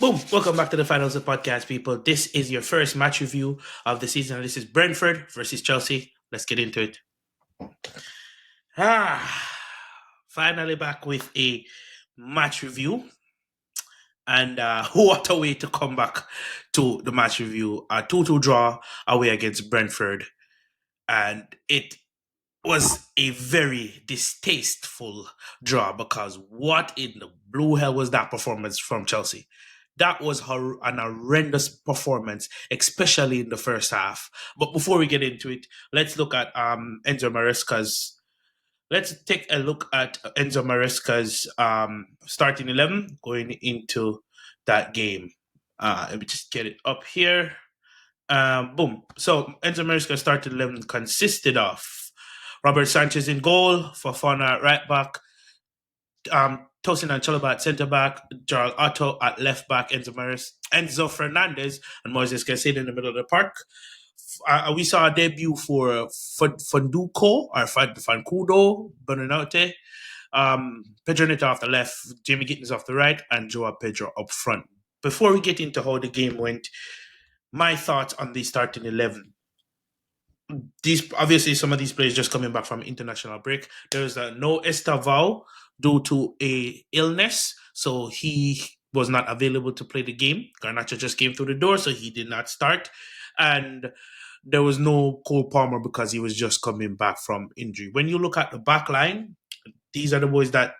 Boom! Welcome back to the Finals of Podcast, people. This is your first match review of the season. This is Brentford versus Chelsea. Let's get into it. Finally back with a match review. And what a way to come back to the match review. A 2-2 draw away against Brentford. And it was a very distasteful draw because what in the blue hell was that performance from Chelsea? That was an horrendous performance, especially in the first half. But before we get into it, let's look at Enzo Maresca's. Let's take a look at Enzo Maresca's starting 11 going into that game. Let me just get it up here. Boom. So Enzo Maresca's starting 11 consisted of Robert Sanchez in goal, Fofana at right back, Tosin and Chalobah at centre back, Gerald Otto at left back, Enzo Fernandez and Moises Caicedo in the middle of the park. We saw a debut for Fanduko or Fancudo Bonanote, Pedro Neto off the left, Jamie Gittins off the right, and Joao Pedro up front. Before we get into how the game went, my thoughts on the starting 11. These obviously some of these players just coming back from international break. There's no Estavao due to a illness, so he was not available to play the game. Garnacho just came through the door, so he did not start, and there was no Cole Palmer because he was just coming back from injury. When you look at the back line, these are the boys that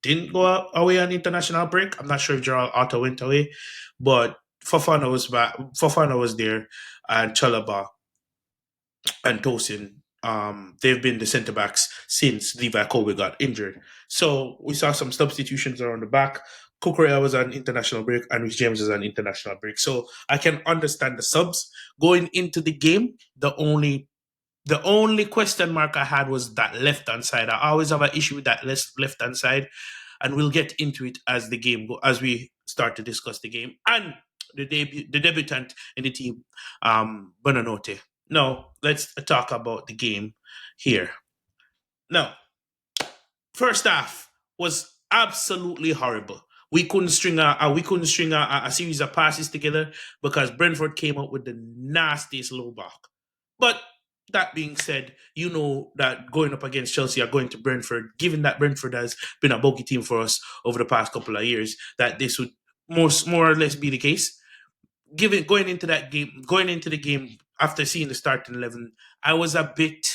didn't go away on international break. I'm not sure if Gerald Otto went away, but Fofana was back. Fofana was there, and Chalobah and Tosin, they've been the centre backs since Levi Colby got injured. So we saw some substitutions around the back. Kukurea was on international break and Rich James was on international break. So I can understand the subs going into the game. The only question mark I had was that left hand side. I always have an issue with that left hand side, and we'll get into it as the game as we start to discuss the game and the debutant in the team, Bonanote. Now, let's talk about the game here. Now, first half was absolutely horrible. We couldn't string a series of passes together because Brentford came up with the nastiest low block. But that being said, you know that going up against Chelsea or going to Brentford, given that Brentford has been a bogey team for us over the past couple of years, that this would more or less be the case. Going into the game after seeing the starting 11, I was a bit,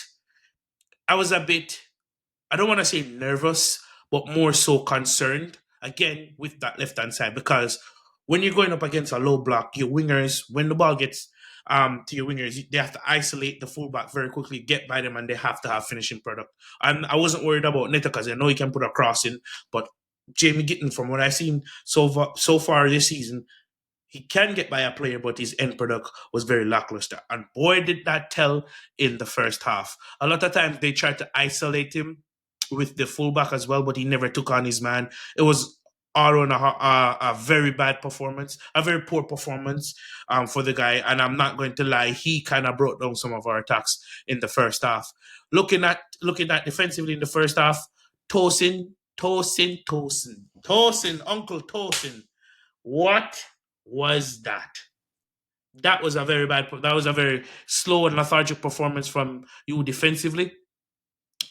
I don't want to say nervous, but more so concerned again with that left hand side because when you're going up against a low block, your wingers, when the ball gets to your wingers, they have to isolate the fullback very quickly, get by them, and they have to have finishing product. And I wasn't worried about Neto because I know he can put a cross in, but Jamie Gittin, from what I've seen so far this season, he can get by a player, but his end product was very lackluster. And boy, did that tell in the first half. A lot of times they tried to isolate him with the fullback as well, but he never took on his man. It was all on a very bad performance, a very poor performance for the guy. And I'm not going to lie, he kind of brought down some of our attacks in the first half. Looking at defensively in the first half, Tosin, Uncle Tosin. What was that? That was a very slow and lethargic performance from you defensively.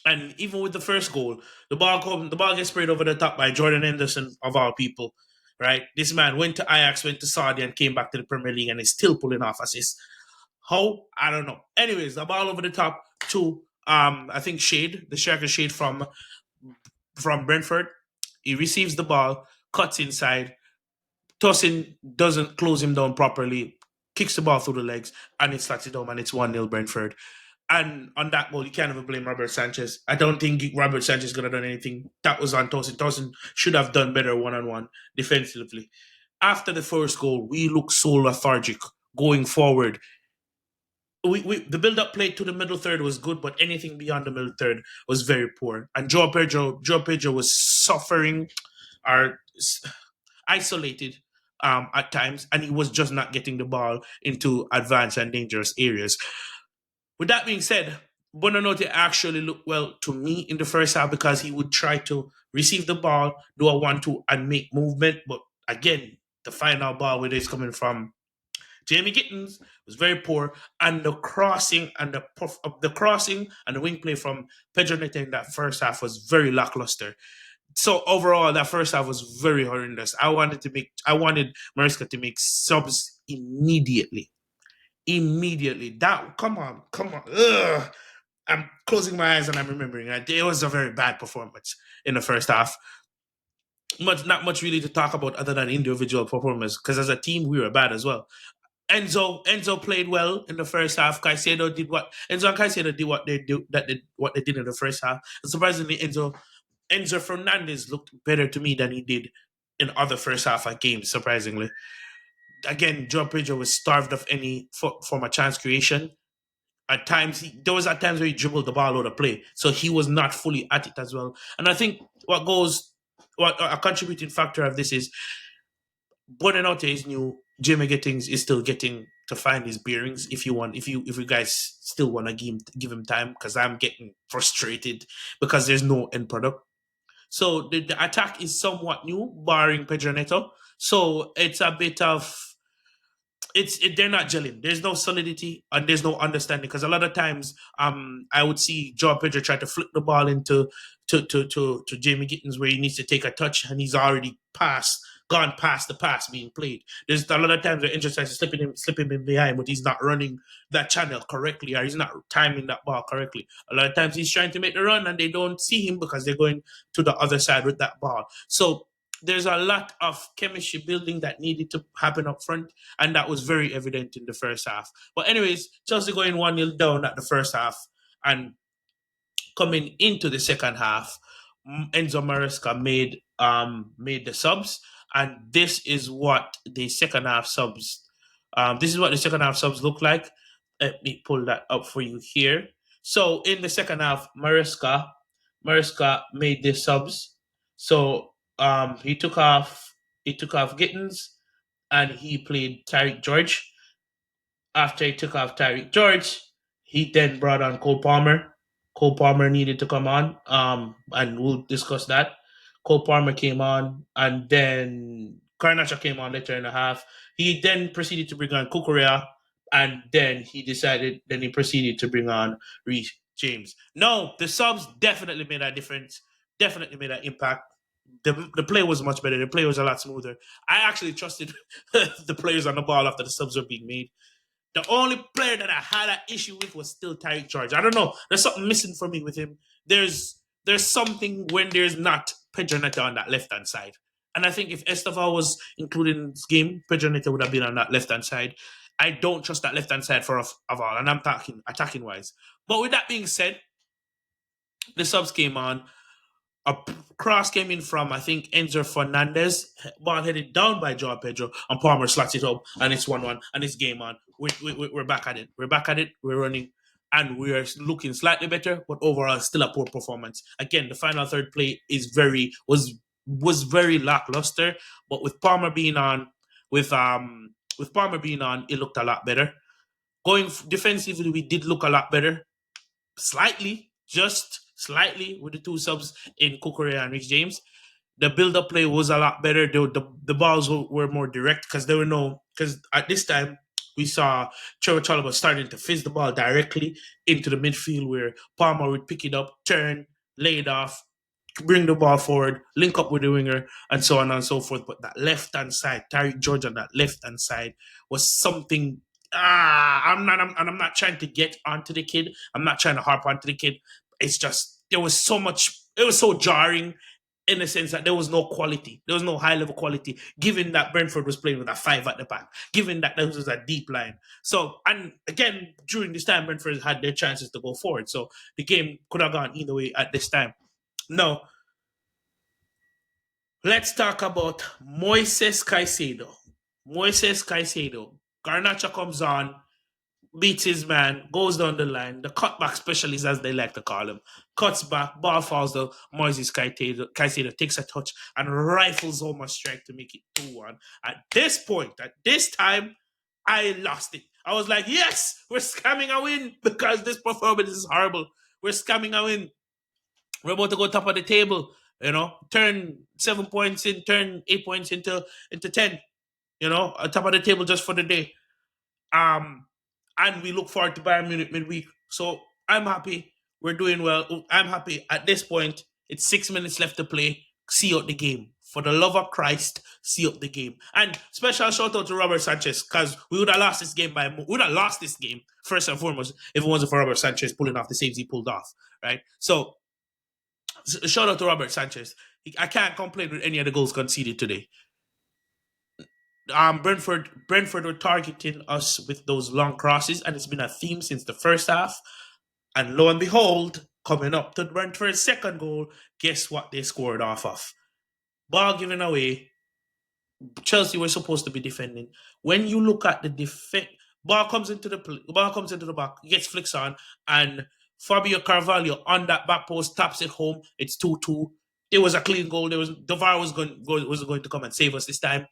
And even with the first goal, the ball gets sprayed over the top by Jordan Henderson of all people. Right? This man went to Ajax, went to Saudi, and came back to the Premier League and is still pulling off assists. How? I don't know. Anyways, the ball over the top to I think the striker Shade from Brentford. He receives the ball, cuts inside. Tosin doesn't close him down properly, kicks the ball through the legs, and it slots it home, and it's 1-0 Brentford. And on that goal, you can't even blame Robert Sanchez. I don't think Robert Sanchez could have done anything. That was on Tosin. Tosin should have done better one-on-one defensively. After the first goal, we looked so lethargic going forward. The build-up play to the middle third was good, but anything beyond the middle third was very poor. And Joao Pedro was suffering or isolated at times, and he was just not getting the ball into advanced and dangerous areas. With that being said, Bonanote actually looked well to me in the first half because he would try to receive the ball, do a 1-2, and make movement. But again, the final ball where it's coming from Jamie Gittins was very poor, and the crossing and the wing play from Pedro Neto in that first half was very lackluster. So overall, that first half was very horrendous. I wanted Mariska to make subs immediately. Immediately. That come on. Ugh. I'm closing my eyes and I'm remembering that it was a very bad performance in the first half. Not much really to talk about other than individual performance because as a team we were bad as well. Enzo played well in the first half. Caicedo did what Enzo and Caicedo did what they did in the first half. And surprisingly, Enzo Fernandez looked better to me than he did in other first half of games. Surprisingly, again, Joe Pedro was starved of any form of chance creation. There was at times where he dribbled the ball out of play, so he was not fully at it as well. And I think what a contributing factor of this is Buonanotte is new. Jimmy Gittings is still getting to find his bearings. If you guys still want to give him time, because I'm getting frustrated because there's no end product. So the attack is somewhat new, barring Pedro Neto. So it's a bit of they're not gelling. There's no solidity and there's no understanding because a lot of times I would see Joe Pedro try to flip the ball into to Jamie Gittins where he needs to take a touch and he's already gone past the pass being played. There's a lot of times where Enzo tries to slipping him behind, but he's not running that channel correctly or he's not timing that ball correctly. A lot of times he's trying to make the run and they don't see him because they're going to the other side with that ball. So there's a lot of chemistry building that needed to happen up front, and that was very evident in the first half. But anyways, Chelsea going 1-0 down at the first half, and coming into the second half, Enzo Maresca made the subs, and this is what the second half subs look like. Let me pull that up for you here. So in the second half, Maresca made the subs. So he took off Gittins and he played Tariq George. After he took off Tyreek George, he then brought on Cole Palmer. Cole Palmer needed to come on, and we'll discuss that. Cole Palmer came on, and then Garnacha came on later in the half. He then proceeded to bring on Kukurea, and then he proceeded to bring on Reece James. No, the subs definitely made a difference, definitely made an impact. The play was much better. The play was a lot smoother. I actually trusted the players on the ball after the subs were being made. The only player that I had an issue with was still Tyreek George. I don't know. There's something missing for me with him. There's something when there's not Pedro Neto on that left hand side. And I think if Estevao was included in this game, Pedro Neto would have been on that left hand side. I don't trust that left hand side for all, and I'm talking attacking wise. But with that being said, the subs came on. A cross came in from, I think, Enzo Fernandez. Ball headed down by Joao Pedro, and Palmer slots it up, and it's 1-1, and it's game on. We're back at it. We're back at it. We're running, and we are looking slightly better, but overall, still a poor performance. Again, the final third play was very lackluster, but with Palmer being on, it looked a lot better. Going defensively, we did look a lot better, slightly, just slightly, with the two subs in Kukurea and Rich James. The build-up play was a lot better. The balls were more direct because at this time we saw Trevor Chalobah starting to fizz the ball directly into the midfield where Palmer would pick it up, turn, lay it off, bring the ball forward, link up with the winger, and so on and so forth. But that left hand side, Tariq George on that left hand side was something. I'm not trying to get onto the kid. I'm not trying to harp onto the kid. It's just there was so much. It was so jarring in the sense that there was no quality. There was no high level quality, given that Brentford was playing with a five at the back, given that there was a deep line. So, and again, during this time, Brentford had their chances to go forward. So the game could have gone either way at this time. Now, let's talk about Moises Caicedo. Moises Caicedo. Garnacha comes on, beats his man, goes down the line. The cutback specialist, as they like to call him, cuts back, ball falls down. Moises Caicedo takes a touch and rifles home a strike to make it 2-1. At this point, at this time, I lost it. I was like, yes, we're scamming a win because this performance is horrible. We're scamming a win. We're about to go top of the table, turn 7 points in, turn 8 points into 10. on top of the table just for the day. And we look forward to Bayern Munich midweek. So I'm happy. We're doing well. I'm happy. At this point, it's 6 minutes left to play. See out the game. For the love of Christ, see out the game. And special shout out to Robert Sanchez, because we would have lost this game first and foremost if it wasn't for Robert Sanchez pulling off the saves he pulled off. Right? So shout out to Robert Sanchez. I can't complain with any of the goals conceded today. Brentford were targeting us with those long crosses, and it's been a theme since the first half. And lo and behold, coming up to Brentford's second goal, guess what they scored off of? Ball given away. Chelsea were supposed to be defending. When you look at the defense, ball comes into the back, gets flicks on, and Fabio Carvalho on that back post taps it home. It's 2-2. It was a clean goal. The VAR was going to come and save us this time.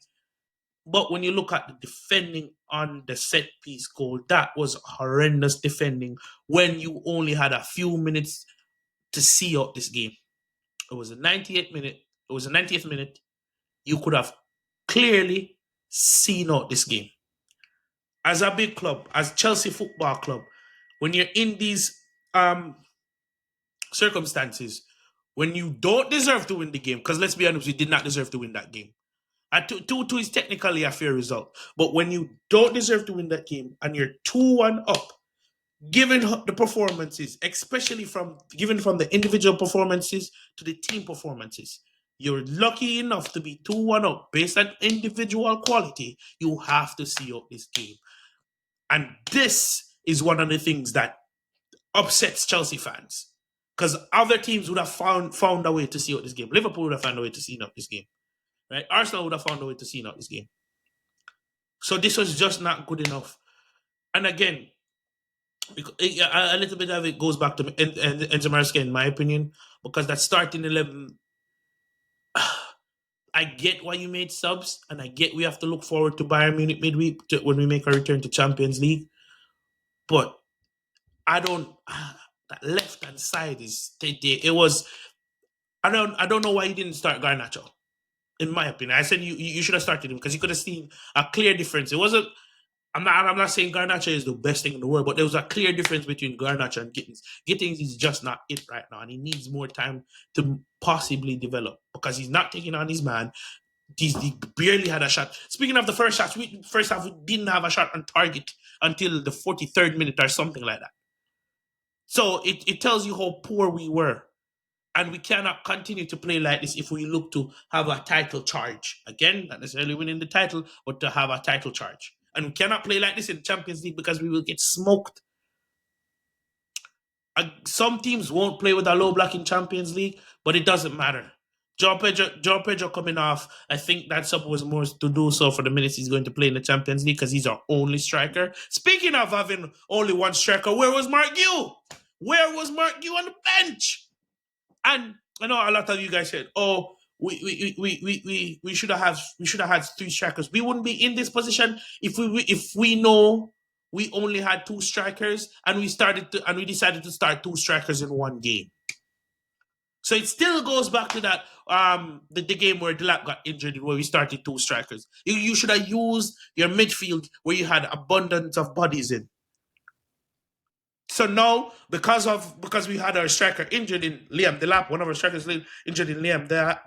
But when you look at the defending on the set piece goal, that was horrendous defending when you only had a few minutes to see out this game. It was a 98th minute. It was a 90th minute. You could have clearly seen out this game. As a big club, as Chelsea Football Club, when you're in these circumstances, when you don't deserve to win the game, because let's be honest, we did not deserve to win that game. 2-2 is technically a fair result. But when you don't deserve to win that game and you're 2-1 up, given the performances, especially from the individual performances to the team performances, you're lucky enough to be 2-1 up based on individual quality. You have to see out this game. And this is one of the things that upsets Chelsea fans. Because other teams would have found a way to see out this game. Liverpool would have found a way to see out this game. Right? Arsenal would have found a way to see out this game. So this was just not good enough. And again, a little bit of it goes back to Enzo Maresca, in my opinion, because that starting 11, I get why you made subs, and I get we have to look forward to Bayern Munich midweek when we make our return to Champions League. But I don't. That left hand side is it was. I don't know why you didn't start Garnacho. In my opinion, I said you should have started him because you could have seen a clear difference. It wasn't. I'm not saying Garnacho is the best thing in the world, but there was a clear difference between Garnacho and Gittins. Gittins is just not it right now, and he needs more time to possibly develop because he's not taking on his man. He barely had a shot. Speaking of the first half, we didn't have a shot on target until the 43rd minute or something like that. So it tells you how poor we were. And we cannot continue to play like this if we look to have a title charge. Again, not necessarily winning the title, but to have a title charge. And we cannot play like this in the Champions League because we will get smoked. Some teams won't play with a low block in Champions League, but it doesn't matter. João Pedro coming off, I think that sub was more to do so for the minutes he's going to play in the Champions League because he's our only striker. Speaking of having only one striker, where was Mark Gue? Where was Mark Gue on the bench? And I know a lot of you guys said, "Oh, we should have had three strikers. We wouldn't be in this position if we know we only had two strikers and we decided to start two strikers in one game." So it still goes back to that the game where Delap got injured, where we started two strikers. You should have used your midfield where you had abundance of bodies in. So now, because we had our striker injured in Liam Delap, one of our strikers injured in Liam Delap.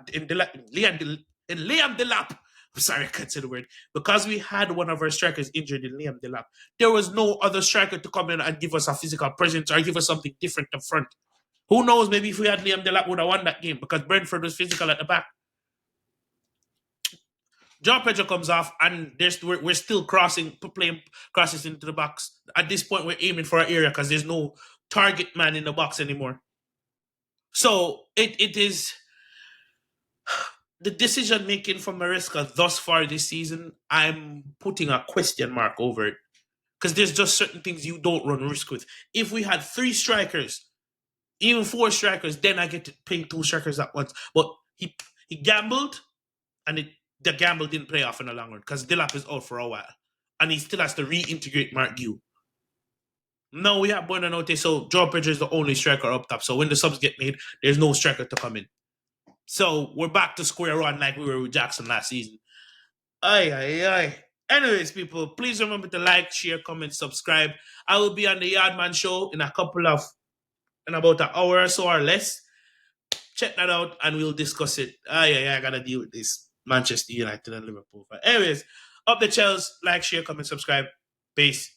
I'm sorry, I can't say the word. Because we had one of our strikers injured in Liam Delap, there was no other striker to come in and give us a physical presence or give us something different up front. Who knows? Maybe if we had Liam Delap, we would have won that game because Brentford was physical at the back. João Pedro comes off, and we're still playing crosses into the box. At this point, we're aiming for an area because there's no target man in the box anymore. So it is the decision making from Maresca thus far this season. I'm putting a question mark over it because there's just certain things you don't run risk with. If we had three strikers, even four strikers, then I get to pay two strikers at once. But he gambled, and the gamble didn't play off in the long run because Delap is out for a while. And he still has to reintegrate Mark Gue. Now we have Buonanotte, so João Pedro is the only striker up top. So when the subs get made, there's no striker to come in. So we're back to square one like we were with Jackson last season. Aye, aye, aye. Anyways, people, please remember to like, share, comment, subscribe. I will be on the Yardman Show in about an hour or so or less. Check that out and we'll discuss it. I gotta deal with this Manchester United and Liverpool. But anyways, up the Chels, like, share, comment, subscribe. Peace.